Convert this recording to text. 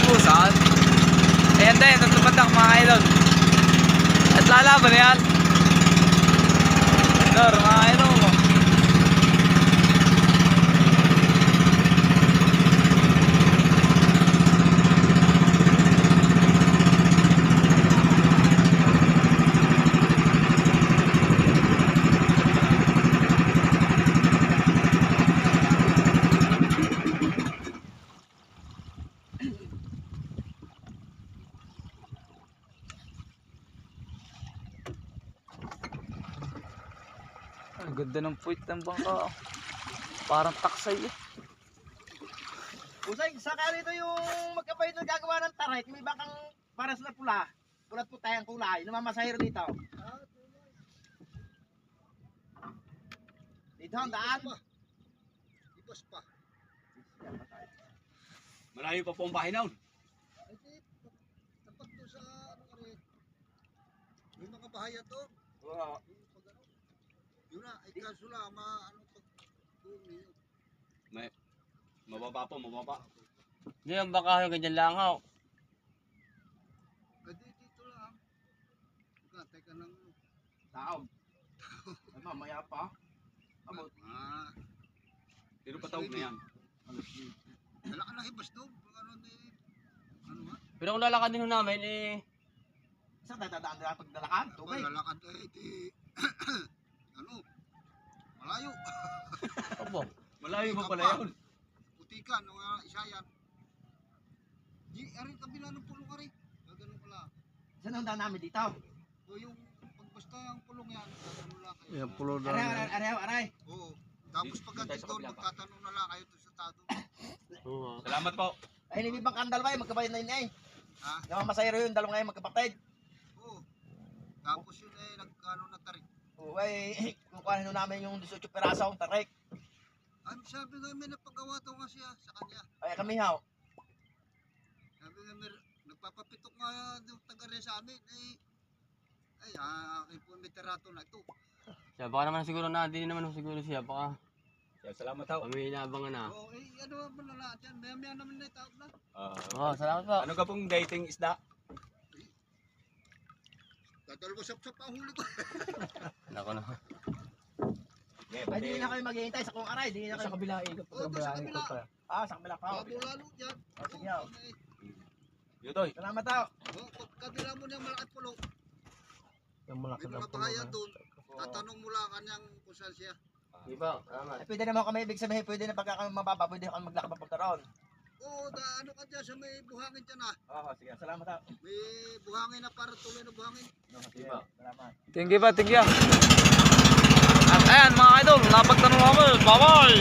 busan. Ayan din, tatlong batak mga idol. At lalaban na yan. Sir, mga idol. Ang ganda ng puwit ng bangka. Parang taksay eh. Usay, saka rito yung magkapay na gagawa ng tarik, may bakang paras na pula. Pulat po tayong kulay, namamasahero dito. Dito ang daan. Ibas pa. Malayo pa po ang bahay na. Ay, tapat to sa ano ka rin. Yung mga bahayan to. Oo. Yun na, ay kaso lang, ano pag yun. Mababa po, mababa. Hindi ang baka yung ganyan lang ha. Pwede dito lang. Teka ng Taon. Ay, mamaya pa. Abot. Pero patawag na yan. Dala ka ng ibas doon. Ano nga? Pero kung lalakad din namin eh. Saan dadaan nila pagdalakan? Tubig. Lalakad ano? Malayo. Opo. Malayo pa pala yun. Putikan, isa yan. Di, arin kabila ng pulong arin. Ganun pala. Saan ang daan namin dito? O yung pagbasta ang pulong yan, ano lang kayo. Yan pulo Aray. Oo. Tapos pagdating doon, magtatanong na lang kayo doon sa tado. Salamat po. Ay, hindi bang kandal ba? Magkabayan na yun eh. Ha? Namamasahero yun, dalawang ngayon magkapatid. Oo. Tapos yun nagkano na tarik. Oo, ay, kukuhanin namin yung 18 peraso ang tarik. Ay, sabi nga may napagawa to nga siya sa kanya. Ay, kami haw. Sabi nga may nagpapapitok nga yung taga-rin sa amin. Akin po may terato na ito. Siya baka naman siguro na, hindi naman siguro siya. Baka Salamat po. kami inaabangan na. Oo, ano ba na lahat yan? Maya-maya naman na itawag na. Oo, salamat po. Ano ka pong dating isda? Dadalwa sap-sap ang huli ko. Nako na. Ay, di na kayo maghihintay sa kung aray. Di na kayo. Sa kabila ikot. Oo, doon sa kabila. Sa kabila pa. Lalo yan. Sige haw. Yutoy. Salamat haw. Pag kabila mo niyang malaki pulo, Yung may mga bahayan doon. Tatanong mo lang kanyang kung saan siya. Di ba? Salamat. Ay, pwede naman kami, ibig sabihin, pwede na pagka kami mababa, pwede kami maglakad papunta roon. Oo, ano ka dyan sa may buhangin dyan ha. Oo, sige. Salamat haw. May buhangin na para tuloy na buhangin. Sige, salamat. Thank you. At ayan mga idol, napagtanong namin. Bye-bye!